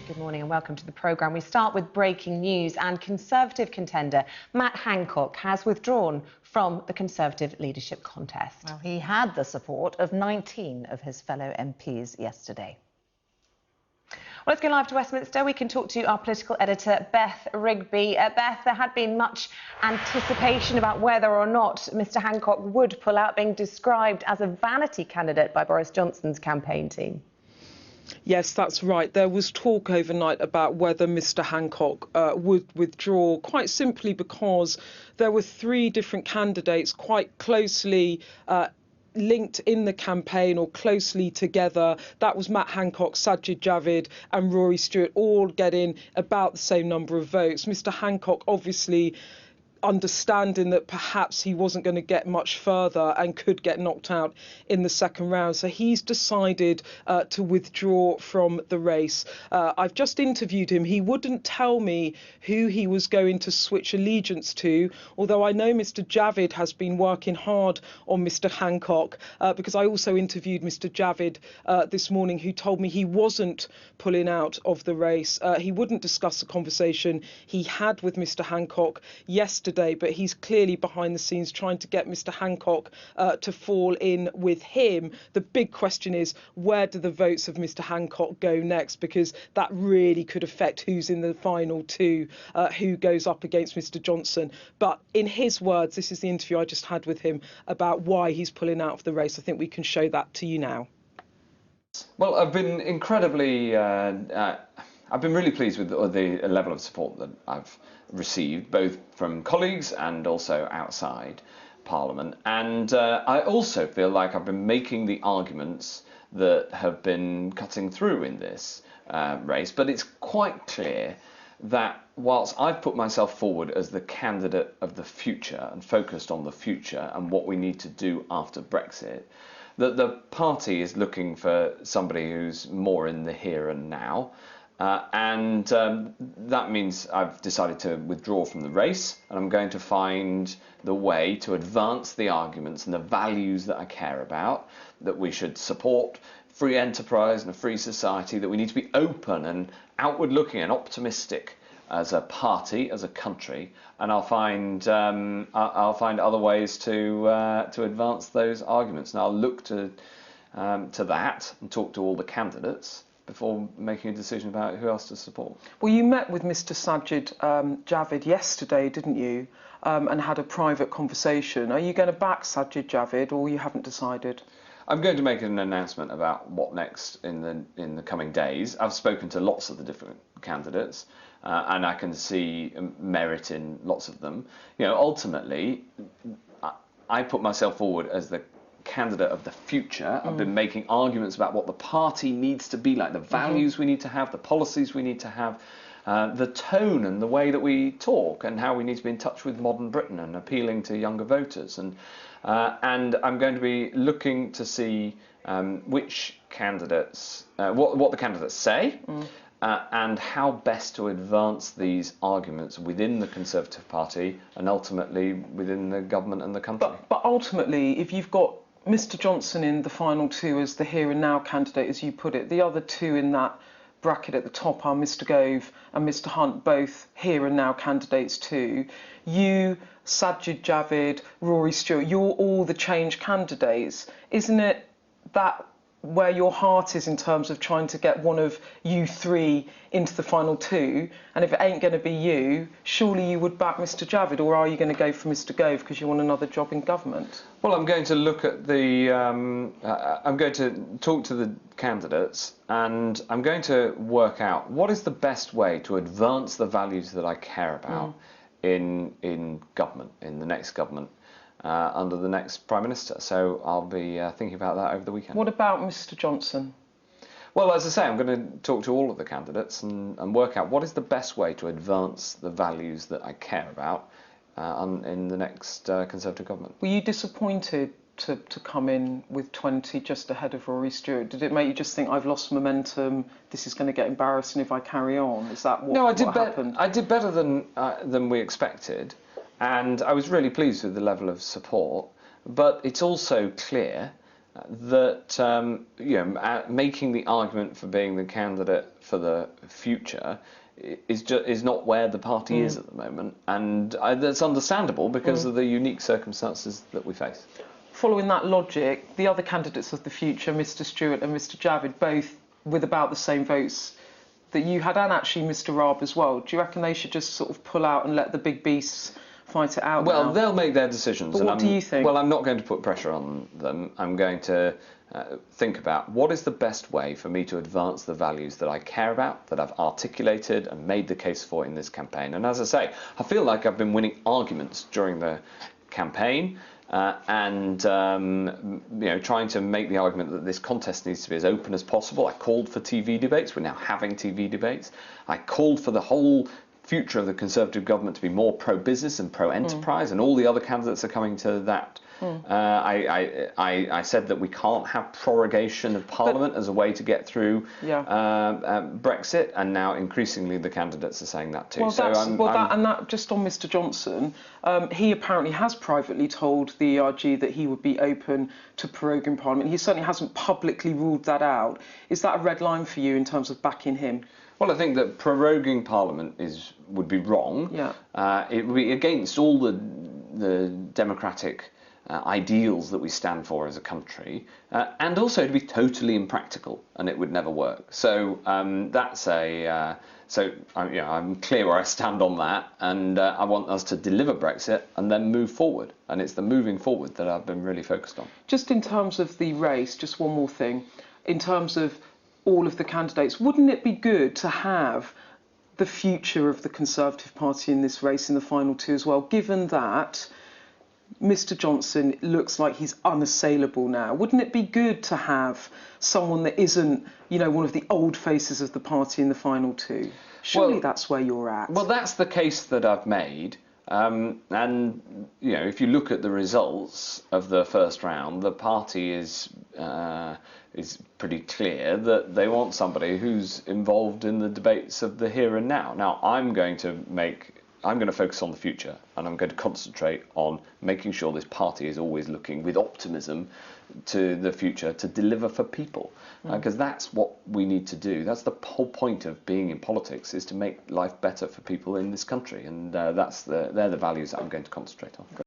Good morning and welcome to the programme. We start with breaking news, and Conservative contender Matt Hancock has withdrawn from the Conservative leadership contest. Well, he had the support of 19 of his fellow MPs yesterday. Well, let's go live to Westminster. We can talk to our political editor, Beth Rigby. Beth, there had been much anticipation about whether or not Mr Hancock would pull out, being described as a vanity candidate by Boris Johnson's campaign team. Yes, that's right. There was talk overnight about whether Mr Hancock would withdraw, quite simply because there were three different candidates quite closely linked in the campaign or closely together. That was Matt Hancock, Sajid Javid and Rory Stewart, all getting about the same number of votes. Mr Hancock obviously understanding that perhaps he wasn't going to get much further and could get knocked out in the second round. So he's decided to withdraw from the race. I've just interviewed him. He wouldn't tell me who he was going to switch allegiance to, although I know Mr Javid has been working hard on Mr Hancock, because I also interviewed Mr Javid this morning, who told me he wasn't pulling out of the race. He wouldn't discuss the conversation he had with Mr Hancock yesterday, but he's clearly behind the scenes trying to get Mr Hancock to fall in with him. The big question is, where do the votes of Mr Hancock go next? Because that really could affect who's in the final two, who goes up against Mr Johnson. But in his words, this is the interview I just had with him about why he's pulling out of the race. I think we can show that to you now. Well, I've been incredibly I've been really pleased with the level of support that I've received, both from colleagues and also outside Parliament. And I also feel like I've been making the arguments that have been cutting through in this race. But it's quite clear that whilst I've put myself forward as the candidate of the future and focused on the future and what we need to do after Brexit, that the party is looking for somebody who's more in the here and now. That means I've decided to withdraw from the race, and I'm going to find the way to advance the arguments and the values that I care about, that we should support free enterprise and a free society, that we need to be open and outward looking and optimistic as a party, as a country, and I'll find other ways to advance those arguments. And I'll look to that and talk to all the candidates before making a decision about who else to support. Well, you met with Mr Sajid Javid yesterday, didn't you? And had a private conversation. Are you going to back Sajid Javid, or you haven't decided? I'm going to make an announcement about what next in the coming days. I've spoken to lots of the different candidates, and I can see merit in lots of them. You know, ultimately, I put myself forward as the candidate of the future. I've been making arguments about what the party needs to be like, the values we need to have, the policies we need to have, the tone and the way that we talk, and how we need to be in touch with modern Britain and appealing to younger voters. And I'm going to be looking to see which candidates, what the candidates say, and how best to advance these arguments within the Conservative Party and ultimately within the government and the country. But ultimately, if you've got Mr Johnson in the final two as the here and now candidate, as you put it, the other two in that bracket at the top are Mr Gove and Mr Hunt, both here and now candidates too. You, Sajid Javid, Rory Stewart, you're all the change candidates. Isn't it that where your heart is in terms of trying to get one of you three into the final two? And if it ain't going to be you, surely you would back Mr Javid, or are you going to go for Mr Gove because you want another job in government? Well, I'm going to look at the I'm going to talk to the candidates, and I'm going to work out what is the best way to advance the values that I care about in government, in the next government, under the next Prime Minister. So I'll be thinking about that over the weekend. What about Mr Johnson? Well, as I say, I'm going to talk to all of the candidates and work out what is the best way to advance the values that I care about in the next Conservative government. Were you disappointed to come in with 20 just ahead of Rory Stewart? Did it make you just think, I've lost momentum, this is going to get embarrassing if I carry on? Is that what happened? I did better than we expected, and I was really pleased with the level of support. But it's also clear that making the argument for being the candidate for the future is not where the party is at the moment, and that's understandable because of the unique circumstances that we face. Following that logic, the other candidates of the future, Mr. Stewart and Mr. Javid, both with about the same votes that you had, and actually Mr. Raab as well, do you reckon they should just sort of pull out and let the big beasts fight it out? Well, now? they'll make their decisions. But what do you think? Well, I'm not going to put pressure on them. I'm going to think about what is the best way for me to advance the values that I care about, that I've articulated and made the case for in this campaign. And as I say, I feel like I've been winning arguments during the campaign. Trying to make the argument that this contest needs to be as open as possible. I called for TV debates. We're now having TV debates. I called for the whole future of the Conservative government to be more pro-business and pro-enterprise, and all the other candidates are coming to that. I said that we can't have prorogation of Parliament as a way to get through Brexit, and now increasingly the candidates are saying that too. Well, that just on Mr. Johnson, he apparently has privately told the ERG that he would be open to proroguing Parliament. He certainly hasn't publicly ruled that out. Is that a red line for you in terms of backing him? Well, I think that proroguing Parliament would be wrong. Yeah. It would be against all the democratic ideals that we stand for as a country, and also it'd be totally impractical, and it would never work. So I'm clear where I stand on that, and I want us to deliver Brexit and then move forward. And it's the moving forward that I've been really focused on. Just in terms of the race, just one more thing. In terms of all of the candidates, wouldn't it be good to have the future of the Conservative Party in this race in the final two as well, given that Mr. Johnson looks like he's unassailable now? Wouldn't it be good to have someone that isn't, one of the old faces of the party in the final two? Surely that's where you're at. Well, that's the case that I've made. If you look at the results of the first round, the party is pretty clear that they want somebody who's involved in the debates of the here and now. Now, I'm going to focus on the future, and I'm going to concentrate on making sure this party is always looking with optimism to the future to deliver for people, because that's what we need to do. That's the whole point of being in politics, is to make life better for people in this country, and they're the values that I'm going to concentrate on.